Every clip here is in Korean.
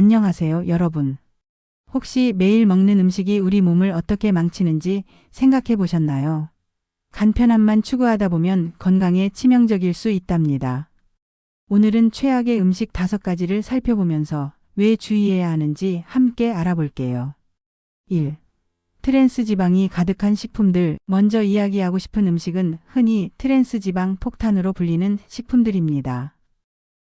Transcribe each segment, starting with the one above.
안녕하세요, 여러분. 혹시 매일 먹는 음식이 우리 몸을 어떻게 망치는지 생각해 보셨나요? 간편함만 추구하다 보면 건강에 치명적일 수 있답니다. 오늘은 최악의 음식 5가지를 살펴보면서 왜 주의해야 하는지 함께 알아볼게요. 1. 트랜스 지방이 가득한 식품들. 먼저 이야기하고 싶은 음식은 흔히 트랜스 지방 폭탄으로 불리는 식품들입니다.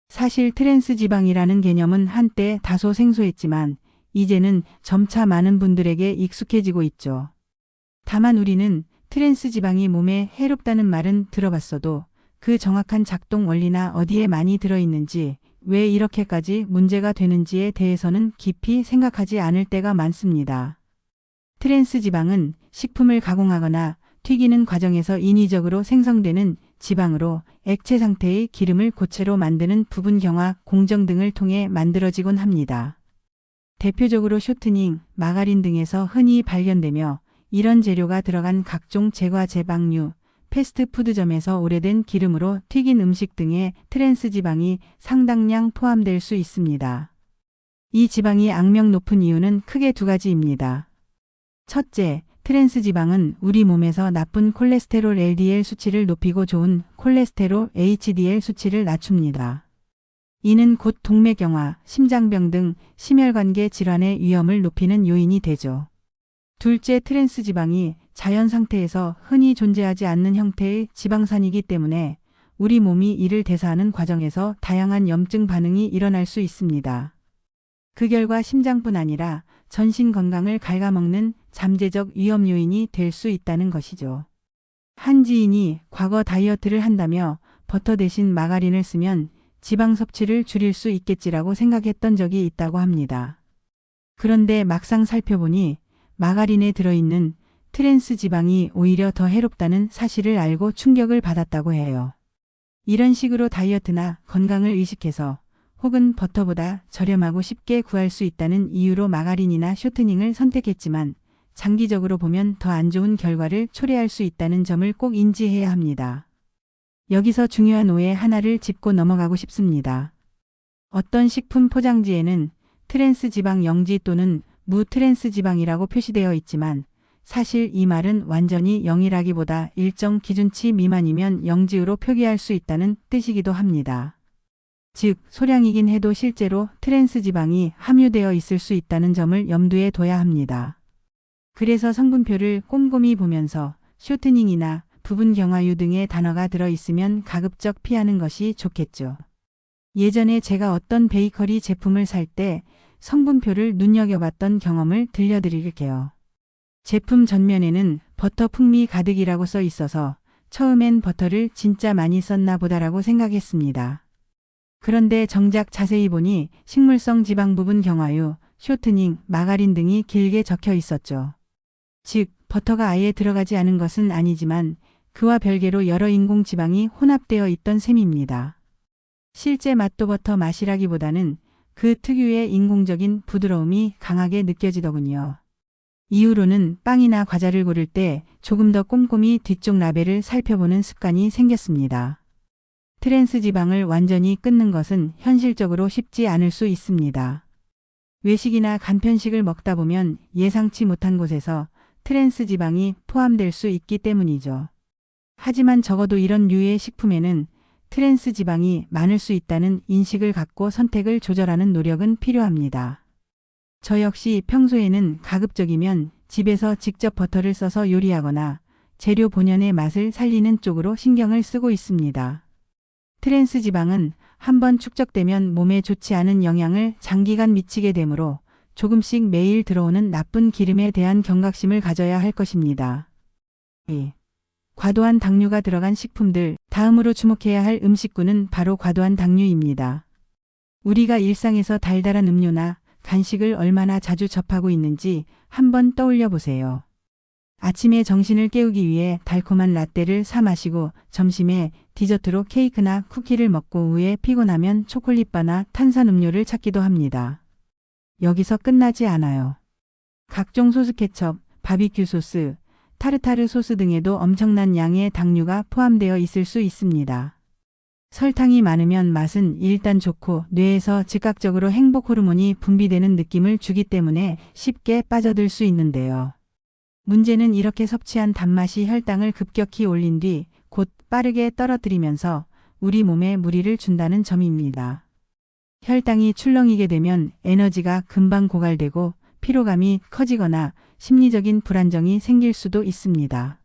사실 트랜스 지방이라는 개념은 한때 다소 생소했지만 이제는 점차 많은 분들에게 익숙해지고 있죠. 다만 우리는 트랜스 지방이 몸에 해롭다는 말은 들어봤어도 그 정확한 작동 원리나 어디에 많이 들어있는지, 왜 이렇게까지 문제가 되는지에 대해서는 깊이 생각하지 않을 때가 많습니다. 트랜스 지방은 식품을 가공하거나 튀기는 과정에서 인위적으로 생성되는 지방으로 액체 상태의 기름을 고체로 만드는 부분 경화, 공정 등을 통해 만들어지곤 합니다. 대표적으로 쇼트닝, 마가린 등에서 흔히 발견되며 이런 재료가 들어간 각종 제과 제방류, 패스트푸드점에서 오래된 기름으로 튀긴 음식 등에 트랜스 지방이 상당량 포함될 수 있습니다. 이 지방이 악명 높은 이유는 크게 2가지입니다. 첫째, 트랜스 지방은 우리 몸에서 나쁜 콜레스테롤 LDL 수치를 높이고 좋은 콜레스테롤 HDL 수치를 낮춥니다. 이는 곧 동맥경화, 심장병 등 심혈관계 질환의 위험을 높이는 요인이 되죠. 둘째, 트랜스 지방이 자연 상태에서 흔히 존재하지 않는 형태의 지방산이기 때문에 우리 몸이 이를 대사하는 과정에서 다양한 염증 반응이 일어날 수 있습니다. 그 결과 심장뿐 아니라 전신 건강을 갉아먹는 잠재적 위험 요인이 될 수 있다는 것이죠. 한 지인이 과거 다이어트를 한다며 버터 대신 마가린을 쓰면 지방 섭취를 줄일 수 있겠지라고 생각했던 적이 있다고 합니다. 그런데 막상 살펴보니 마가린에 들어있는 트랜스 지방이 오히려 더 해롭다는 사실을 알고 충격을 받았다고 해요. 이런 식으로 다이어트나 건강을 의식해서 혹은 버터보다 저렴하고 쉽게 구할 수 있다는 이유로 마가린이나 쇼트닝을 선택했지만 장기적으로 보면 더 안 좋은 결과를 초래할 수 있다는 점을 꼭 인지해야 합니다. 여기서 중요한 오해 하나를 짚고 넘어가고 싶습니다. 어떤 식품 포장지에는 트랜스 지방 0지 또는 무 트랜스 지방이라고 표시되어 있지만 사실 이 말은 완전히 0이라기보다 일정 기준치 미만이면 0지로 표기할 수 있다는 뜻이기도 합니다. 즉, 소량이긴 해도 실제로 트랜스 지방이 함유되어 있을 수 있다는 점을 염두에 둬야 합니다. 그래서 성분표를 꼼꼼히 보면서 쇼트닝이나 부분 경화유 등의 단어가 들어있으면 가급적 피하는 것이 좋겠죠. 예전에 제가 어떤 베이커리 제품을 살 때 성분표를 눈여겨봤던 경험을 들려드릴게요. 제품 전면에는 버터 풍미 가득이라고 써 있어서 처음엔 버터를 진짜 많이 썼나 보다라고 생각했습니다. 그런데 정작 자세히 보니 식물성 지방 부분 경화유, 쇼트닝, 마가린 등이 길게 적혀 있었죠. 즉, 버터가 아예 들어가지 않은 것은 아니지만 그와 별개로 여러 인공 지방이 혼합되어 있던 셈입니다. 실제 맛도 버터 맛이라기보다는 그 특유의 인공적인 부드러움이 강하게 느껴지더군요. 이후로는 빵이나 과자를 고를 때 조금 더 꼼꼼히 뒤쪽 라벨을 살펴보는 습관이 생겼습니다. 트랜스 지방을 완전히 끊는 것은 현실적으로 쉽지 않을 수 있습니다. 외식이나 간편식을 먹다 보면 예상치 못한 곳에서 트랜스 지방이 포함될 수 있기 때문이죠. 하지만 적어도 이런 류의 식품에는 트랜스 지방이 많을 수 있다는 인식을 갖고 선택을 조절하는 노력은 필요합니다. 저 역시 평소에는 가급적이면 집에서 직접 버터를 써서 요리하거나 재료 본연의 맛을 살리는 쪽으로 신경을 쓰고 있습니다. 트랜스 지방은 한번 축적되면 몸에 좋지 않은 영향을 장기간 미치게 되므로 조금씩 매일 들어오는 나쁜 기름에 대한 경각심을 가져야 할 것입니다. 2. 과도한 당류가 들어간 식품들. 다음으로 주목해야 할 음식군은 바로 과도한 당류입니다. 우리가 일상에서 달달한 음료나 간식을 얼마나 자주 접하고 있는지 한번 떠올려 보세요. 아침에 정신을 깨우기 위해 달콤한 라떼를 사 마시고 점심에 디저트로 케이크나 쿠키를 먹고 오후에 피곤하면 초콜릿바나 탄산음료를 찾기도 합니다. 여기서 끝나지 않아요. 각종 소스 케첩, 바비큐 소스, 타르타르 소스 등에도 엄청난 양의 당류가 포함되어 있을 수 있습니다. 설탕이 많으면 맛은 일단 좋고 뇌에서 즉각적으로 행복 호르몬이 분비되는 느낌을 주기 때문에 쉽게 빠져들 수 있는데요. 문제는 이렇게 섭취한 단맛이 혈당을 급격히 올린 뒤 곧 빠르게 떨어뜨리면서 우리 몸에 무리를 준다는 점입니다. 혈당이 출렁이게 되면 에너지가 금방 고갈되고 피로감이 커지거나 심리적인 불안정이 생길 수도 있습니다.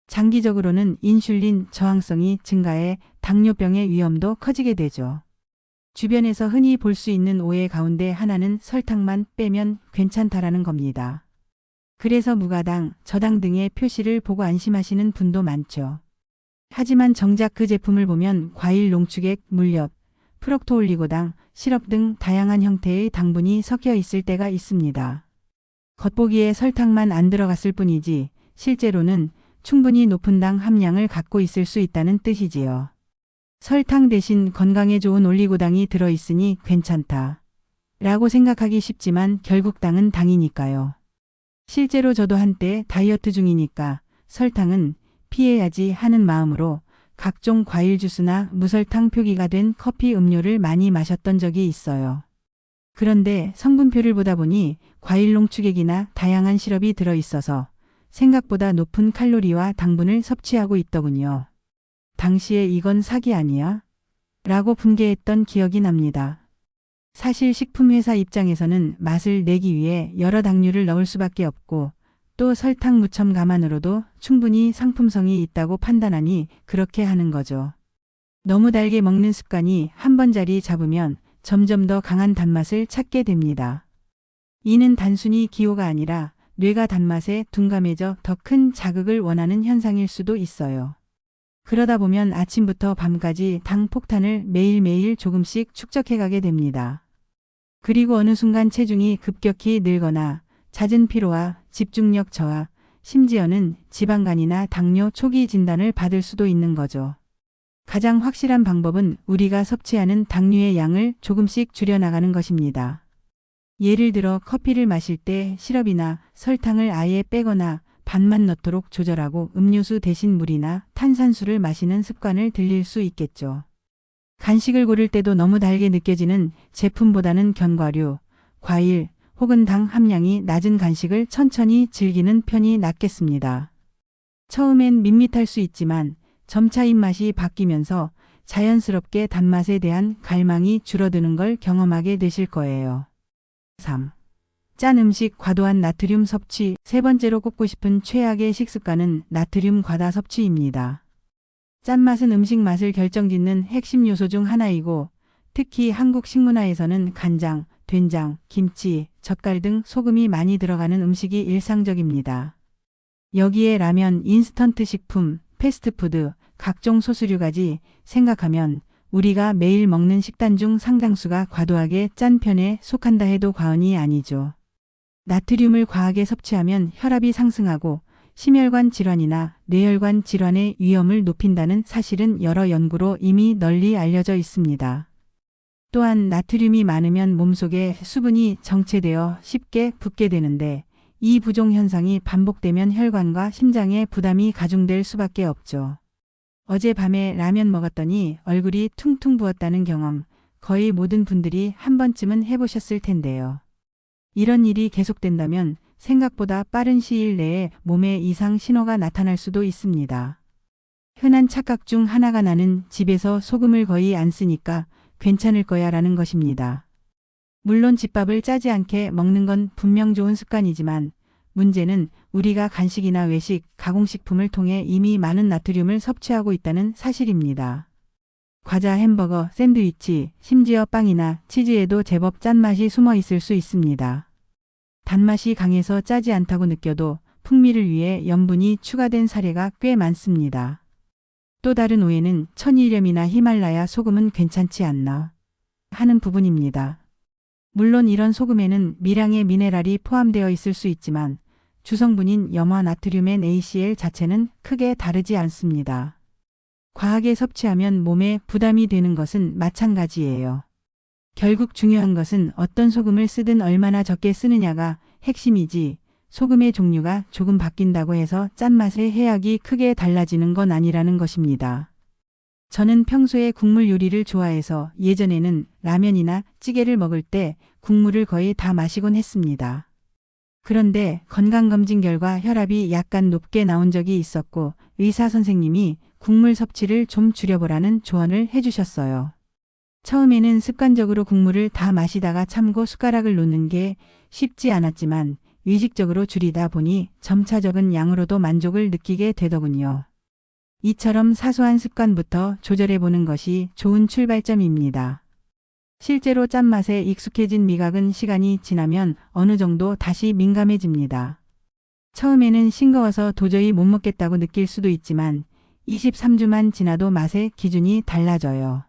장기적으로는 인슐린 저항성이 증가해 당뇨병의 위험도 커지게 되죠. 주변에서 흔히 볼 수 있는 오해 가운데 하나는 설탕만 빼면 괜찮다라는 겁니다. 그래서 무가당, 저당 등의 표시를 보고 안심하시는 분도 많죠. 하지만 정작 그 제품을 보면 과일 농축액, 물엿, 프록토올리고당, 시럽 등 다양한 형태의 당분이 섞여 있을 때가 있습니다. 겉보기에 설탕만 안 들어갔을 뿐이지 실제로는 충분히 높은 당 함량을 갖고 있을 수 있다는 뜻이지요. 설탕 대신 건강에 좋은 올리고당이 들어있으니 괜찮다 라고 생각하기 쉽지만 결국 당은 당이니까요. 실제로 저도 한때 다이어트 중이니까 설탕은 피해야지 하는 마음으로 각종 과일 주스나 무설탕 표기가 된 커피 음료를 많이 마셨던 적이 있어요. 그런데 성분표를 보다 보니 과일 농축액이나 다양한 시럽이 들어있어서 생각보다 높은 칼로리와 당분을 섭취하고 있더군요. 당시에 이건 사기 아니야? 라고 분개했던 기억이 납니다. 사실 식품회사 입장에서는 맛을 내기 위해 여러 당류를 넣을 수밖에 없고 또 설탕 무첨 감안으로도 충분히 상품성이 있다고 판단하니 그렇게 하는 거죠. 너무 달게 먹는 습관이 한 번 자리 잡으면 점점 더 강한 단맛을 찾게 됩니다. 이는 단순히 기호가 아니라 뇌가 단맛에 둔감해져 더 큰 자극을 원하는 현상일 수도 있어요. 그러다 보면 아침부터 밤까지 당 폭탄을 매일매일 조금씩 축적해가게 됩니다. 그리고 어느 순간 체중이 급격히 늘거나 잦은 피로와 집중력 저하, 심지어는 지방간이나 당뇨 초기 진단을 받을 수도 있는 거죠. 가장 확실한 방법은 우리가 섭취하는 당류의 양을 조금씩 줄여나가는 것입니다. 예를 들어 커피를 마실 때 시럽이나 설탕을 아예 빼거나 반만 넣도록 조절하고 음료수 대신 물이나 탄산수를 마시는 습관을 들일 수 있겠죠. 간식을 고를 때도 너무 달게 느껴지는 제품보다는 견과류, 과일 혹은 당 함량이 낮은 간식을 천천히 즐기는 편이 낫겠습니다. 처음엔 밋밋할 수 있지만 점차 입맛이 바뀌면서 자연스럽게 단맛에 대한 갈망이 줄어드는 걸 경험하게 되실 거예요. 3. 짠 음식 과도한 나트륨 섭취. 세 번째로 꼽고 싶은 최악의 식습관은 나트륨 과다 섭취입니다. 짠맛은 음식 맛을 결정짓는 핵심 요소 중 하나이고 특히 한국 식문화에서는 간장, 된장, 김치, 젓갈 등 소금이 많이 들어가는 음식이 일상적입니다. 여기에 라면, 인스턴트 식품, 패스트푸드, 각종 소스류까지 생각하면 우리가 매일 먹는 식단 중 상당수가 과도하게 짠 편에 속한다 해도 과언이 아니죠. 나트륨을 과하게 섭취하면 혈압이 상승하고 심혈관 질환이나 뇌혈관 질환의 위험을 높인다는 사실은 여러 연구로 이미 널리 알려져 있습니다. 또한 나트륨이 많으면 몸속에 수분이 정체되어 쉽게 붓게 되는데 이 부종 현상이 반복되면 혈관과 심장에 부담이 가중될 수밖에 없죠. 어젯밤에 라면 먹었더니 얼굴이 퉁퉁 부었다는 경험 거의 모든 분들이 한 번쯤은 해보셨을 텐데요. 이런 일이 계속된다면 생각보다 빠른 시일 내에 몸에 이상 신호가 나타날 수도 있습니다. 흔한 착각 중 하나가 나는 집에서 소금을 거의 안 쓰니까 괜찮을 거야 라는 것입니다. 물론 집밥을 짜지 않게 먹는 건 분명 좋은 습관이지만 문제는 우리가 간식이나 외식, 가공식품을 통해 이미 많은 나트륨을 섭취하고 있다는 사실입니다. 과자, 햄버거, 샌드위치, 심지어 빵이나 치즈에도 제법 짠맛이 숨어 있을 수 있습니다. 단맛이 강해서 짜지 않다고 느껴도 풍미를 위해 염분이 추가된 사례가 꽤 많습니다. 또 다른 오해는 천일염이나 히말라야 소금은 괜찮지 않나 하는 부분입니다. 물론 이런 소금에는 미량의 미네랄이 포함되어 있을 수 있지만 주성분인 염화 나트륨의 NaCl 자체는 크게 다르지 않습니다. 과하게 섭취하면 몸에 부담이 되는 것은 마찬가지예요. 결국 중요한 것은 어떤 소금을 쓰든 얼마나 적게 쓰느냐가 핵심이지 소금의 종류가 조금 바뀐다고 해서 짠맛의 해악이 크게 달라지는 건 아니라는 것입니다. 저는 평소에 국물 요리를 좋아해서 예전에는 라면이나 찌개를 먹을 때 국물을 거의 다 마시곤 했습니다. 그런데 건강검진 결과 혈압이 약간 높게 나온 적이 있었고 의사 선생님이 국물 섭취를 좀 줄여보라는 조언을 해주셨어요. 처음에는 습관적으로 국물을 다 마시다가 참고 숟가락을 놓는 게 쉽지 않았지만 의식적으로 줄이다 보니 점차 적은 양으로도 만족을 느끼게 되더군요. 이처럼 사소한 습관부터 조절해보는 것이 좋은 출발점입니다. 실제로 짠맛에 익숙해진 미각은 시간이 지나면 어느 정도 다시 민감해집니다. 처음에는 싱거워서 도저히 못 먹겠다고 느낄 수도 있지만 23주만 지나도 맛의 기준이 달라져요.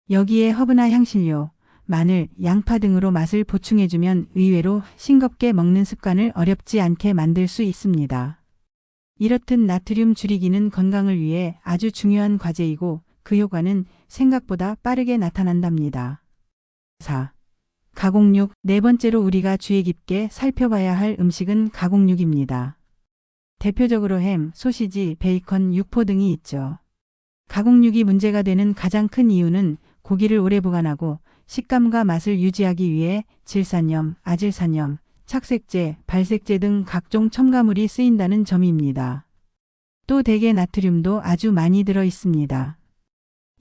여기에 허브나 향신료, 마늘, 양파 등으로 맛을 보충해주면 의외로 싱겁게 먹는 습관을 어렵지 않게 만들 수 있습니다. 이렇듯 나트륨 줄이기는 건강을 위해 아주 중요한 과제이고 그 효과는 생각보다 빠르게 나타난답니다. 4. 가공육. 네 번째로 우리가 주의 깊게 살펴봐야 할 음식은 가공육입니다. 대표적으로 햄, 소시지, 베이컨, 육포 등이 있죠. 가공육이 문제가 되는 가장 큰 이유는 고기를 오래 보관하고 식감과 맛을 유지하기 위해 질산염, 아질산염, 착색제, 발색제 등 각종 첨가물이 쓰인다는 점입니다. 또 대개 나트륨도 아주 많이 들어 있습니다.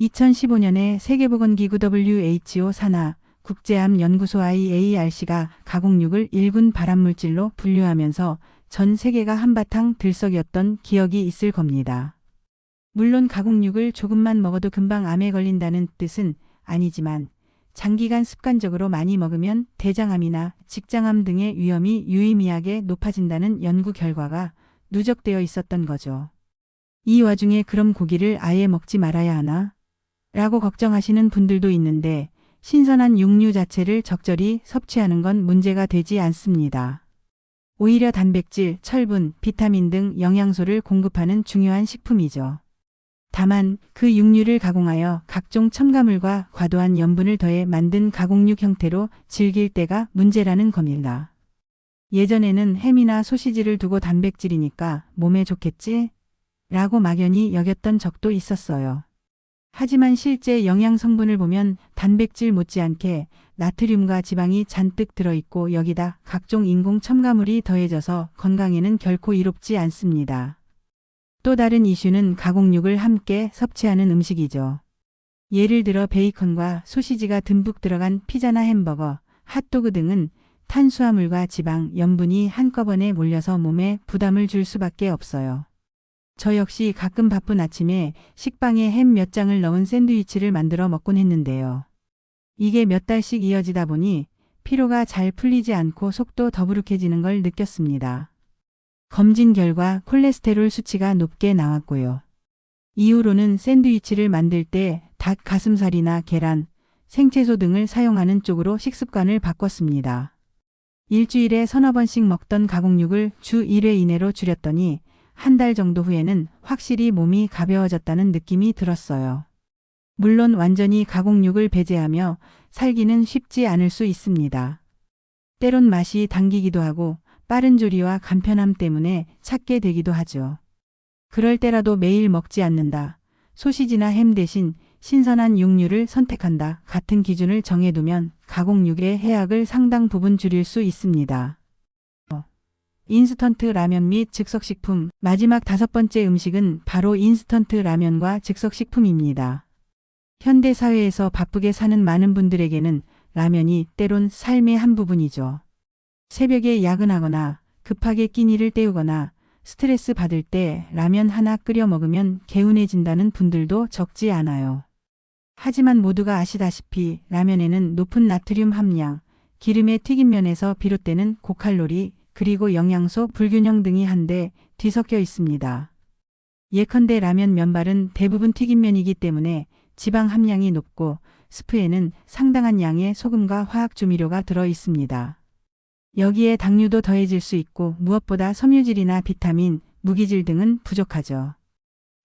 2015년에 세계보건기구 WHO 산하 국제암연구소 IARC가 가공육을 1군 발암물질로 분류하면서 전 세계가 한바탕 들썩였던 기억이 있을 겁니다. 물론 가공육을 조금만 먹어도 금방 암에 걸린다는 뜻은 아니지만 장기간 습관적으로 많이 먹으면 대장암이나 직장암 등의 위험이 유의미하게 높아진다는 연구 결과가 누적되어 있었던 거죠. 이 와중에 그럼 고기를 아예 먹지 말아야 하나? 라고 걱정하시는 분들도 있는데 신선한 육류 자체를 적절히 섭취하는 건 문제가 되지 않습니다. 오히려 단백질, 철분, 비타민 등 영양소를 공급하는 중요한 식품이죠. 다만 그 육류를 가공하여 각종 첨가물과 과도한 염분을 더해 만든 가공육 형태로 즐길 때가 문제라는 겁니다. 예전에는 햄이나 소시지를 두고 단백질이니까 몸에 좋겠지? 라고 막연히 여겼던 적도 있었어요. 하지만 실제 영양 성분을 보면 단백질 못지않게 나트륨과 지방이 잔뜩 들어있고 여기다 각종 인공 첨가물이 더해져서 건강에는 결코 이롭지 않습니다. 또 다른 이슈는 가공육을 함께 섭취하는 음식이죠. 예를 들어 베이컨과 소시지가 듬뿍 들어간 피자나 햄버거, 핫도그 등은 탄수화물과 지방, 염분이 한꺼번에 몰려서 몸에 부담을 줄 수밖에 없어요. 저 역시 가끔 바쁜 아침에 식빵에 햄 몇 장을 넣은 샌드위치를 만들어 먹곤 했는데요. 이게 몇 달씩 이어지다 보니 피로가 잘 풀리지 않고 속도 더부룩해지는 걸 느꼈습니다. 검진 결과 콜레스테롤 수치가 높게 나왔고요. 이후로는 샌드위치를 만들 때 닭 가슴살이나 계란, 생채소 등을 사용하는 쪽으로 식습관을 바꿨습니다. 일주일에 서너 번씩 먹던 가공육을 주 1회 이내로 줄였더니 한 달 정도 후에는 확실히 몸이 가벼워졌다는 느낌이 들었어요. 물론 완전히 가공육을 배제하며 살기는 쉽지 않을 수 있습니다. 때론 맛이 당기기도 하고 빠른 조리와 간편함 때문에 찾게 되기도 하죠. 그럴 때라도 매일 먹지 않는다. 소시지나 햄 대신 신선한 육류를 선택한다. 같은 기준을 정해두면 가공육의 해악을 상당 부분 줄일 수 있습니다. 인스턴트 라면 및 즉석식품. 마지막 5번째 음식은 바로 인스턴트 라면과 즉석식품입니다. 현대 사회에서 바쁘게 사는 많은 분들에게는 라면이 때론 삶의 한 부분이죠. 새벽에 야근하거나 급하게 끼니를 때우거나 스트레스 받을 때 라면 하나 끓여 먹으면 개운해진다는 분들도 적지 않아요. 하지만 모두가 아시다시피 라면에는 높은 나트륨 함량, 기름의 튀김면에서 비롯되는 고칼로리, 그리고 영양소 불균형 등이 한데 뒤섞여 있습니다. 예컨대 라면 면발은 대부분 튀김면이기 때문에 지방 함량이 높고 스프에는 상당한 양의 소금과 화학 조미료가 들어 있습니다. 여기에 당류도 더해질 수 있고 무엇보다 섬유질이나 비타민, 무기질 등은 부족하죠.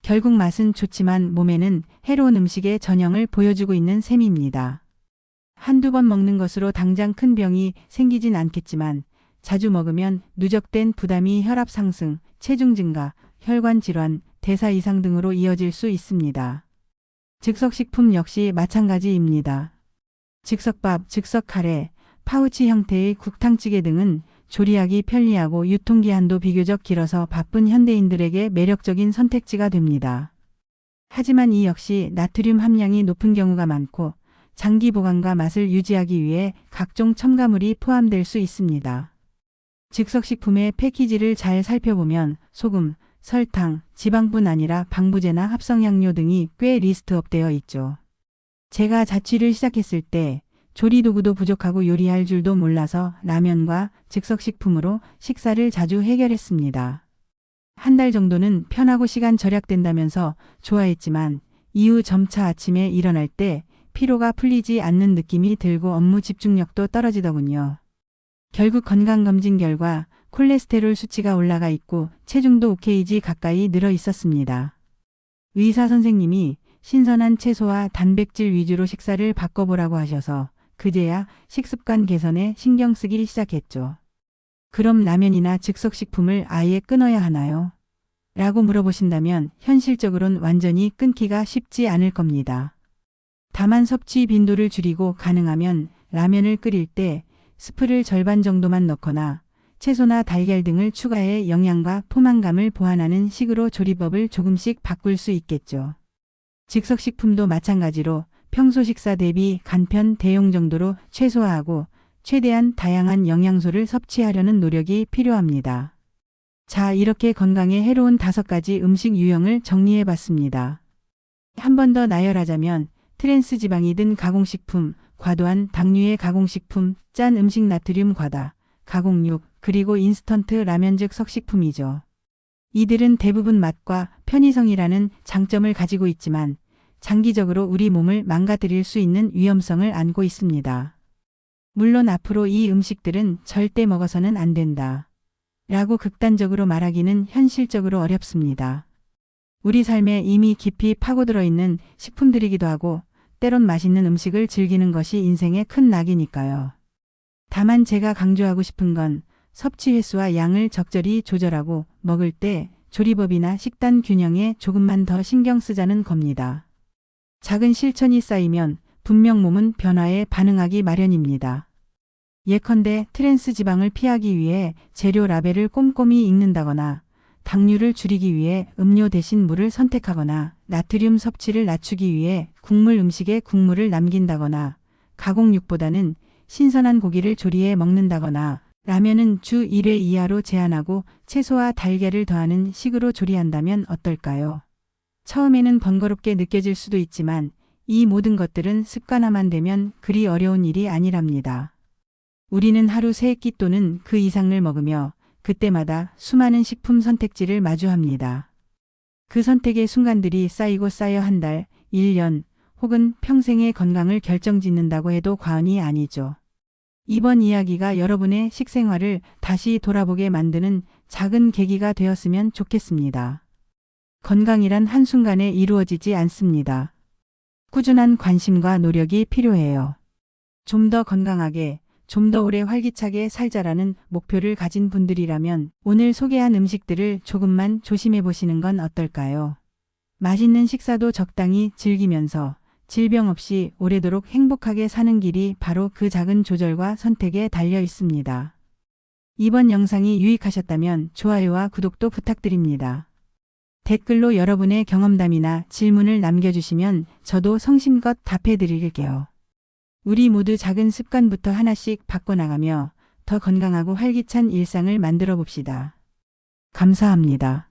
결국 맛은 좋지만 몸에는 해로운 음식의 전형을 보여주고 있는 셈입니다. 한두 번 먹는 것으로 당장 큰 병이 생기진 않겠지만 자주 먹으면 누적된 부담이 혈압 상승, 체중 증가, 혈관 질환, 대사 이상 등으로 이어질 수 있습니다. 즉석식품 역시 마찬가지입니다. 즉석밥, 즉석카레, 파우치 형태의 국탕찌개 등은 조리하기 편리하고 유통기한도 비교적 길어서 바쁜 현대인들에게 매력적인 선택지가 됩니다. 하지만 이 역시 나트륨 함량이 높은 경우가 많고 장기 보관과 맛을 유지하기 위해 각종 첨가물이 포함될 수 있습니다. 즉석식품의 패키지를 잘 살펴보면 소금, 설탕, 지방뿐 아니라 방부제나 합성향료 등이 꽤 리스트업되어 있죠. 제가 자취를 시작했을 때 조리도구도 부족하고 요리할 줄도 몰라서 라면과 즉석식품으로 식사를 자주 해결했습니다. 한 달 정도는 편하고 시간 절약된다면서 좋아했지만 이후 점차 아침에 일어날 때 피로가 풀리지 않는 느낌이 들고 업무 집중력도 떨어지더군요. 결국 건강검진 결과 콜레스테롤 수치가 올라가 있고 체중도 오케이지 가까이 늘어 있었습니다. 의사 선생님이 신선한 채소와 단백질 위주로 식사를 바꿔보라고 하셔서 그제야 식습관 개선에 신경 쓰기 시작했죠. 그럼 라면이나 즉석식품을 아예 끊어야 하나요? 라고 물어보신다면 현실적으로는 완전히 끊기가 쉽지 않을 겁니다. 다만 섭취 빈도를 줄이고 가능하면 라면을 끓일 때 스프를 절반 정도만 넣거나 채소나 달걀 등을 추가해 영양과 포만감을 보완하는 식으로 조리법을 조금씩 바꿀 수 있겠죠. 즉석식품도 마찬가지로 평소 식사 대비 간편 대용 정도로 최소화하고 최대한 다양한 영양소를 섭취하려는 노력이 필요합니다. 자, 이렇게 건강에 해로운 5가지 음식 유형을 정리해 봤습니다. 한 번 더 나열하자면 트랜스 지방이 든 가공식품, 과도한 당류의 가공식품, 짠 음식 나트륨 과다, 가공육, 그리고 인스턴트 라면 즉석식품이죠. 이들은 대부분 맛과 편의성이라는 장점을 가지고 있지만 장기적으로 우리 몸을 망가뜨릴 수 있는 위험성을 안고 있습니다. 물론 앞으로 이 음식들은 절대 먹어서는 안 된다 라고 극단적으로 말하기는 현실적으로 어렵습니다. 우리 삶에 이미 깊이 파고들어 있는 식품들이기도 하고 때론 맛있는 음식을 즐기는 것이 인생의 큰 낙이니까요. 다만 제가 강조하고 싶은 건 섭취 횟수와 양을 적절히 조절하고 먹을 때 조리법이나 식단 균형에 조금만 더 신경 쓰자는 겁니다. 작은 실천이 쌓이면 분명 몸은 변화에 반응하기 마련입니다. 예컨대 트랜스 지방을 피하기 위해 재료 라벨을 꼼꼼히 읽는다거나 당류를 줄이기 위해 음료 대신 물을 선택하거나 나트륨 섭취를 낮추기 위해 국물 음식에 국물을 남긴다거나 가공육보다는 신선한 고기를 조리해 먹는다거나 라면은 주 1회 이하로 제한하고 채소와 달걀을 더하는 식으로 조리한다면 어떨까요? 처음에는 번거롭게 느껴질 수도 있지만 이 모든 것들은 습관화만 되면 그리 어려운 일이 아니랍니다. 우리는 하루 3끼 또는 그 이상을 먹으며 그때마다 수많은 식품 선택지를 마주합니다. 그 선택의 순간들이 쌓이고 쌓여 한 달, 1년 혹은 평생의 건강을 결정짓는다고 해도 과언이 아니죠. 이번 이야기가 여러분의 식생활을 다시 돌아보게 만드는 작은 계기가 되었으면 좋겠습니다. 건강이란 한순간에 이루어지지 않습니다. 꾸준한 관심과 노력이 필요해요. 좀 더 건강하게, 좀 더 오래 활기차게 살자라는 목표를 가진 분들이라면 오늘 소개한 음식들을 조금만 조심해 보시는 건 어떨까요? 맛있는 식사도 적당히 즐기면서 질병 없이 오래도록 행복하게 사는 길이 바로 그 작은 조절과 선택에 달려 있습니다. 이번 영상이 유익하셨다면 좋아요와 구독도 부탁드립니다. 댓글로 여러분의 경험담이나 질문을 남겨주시면 저도 성심껏 답해드릴게요. 우리 모두 작은 습관부터 하나씩 바꿔나가며 더 건강하고 활기찬 일상을 만들어 봅시다. 감사합니다.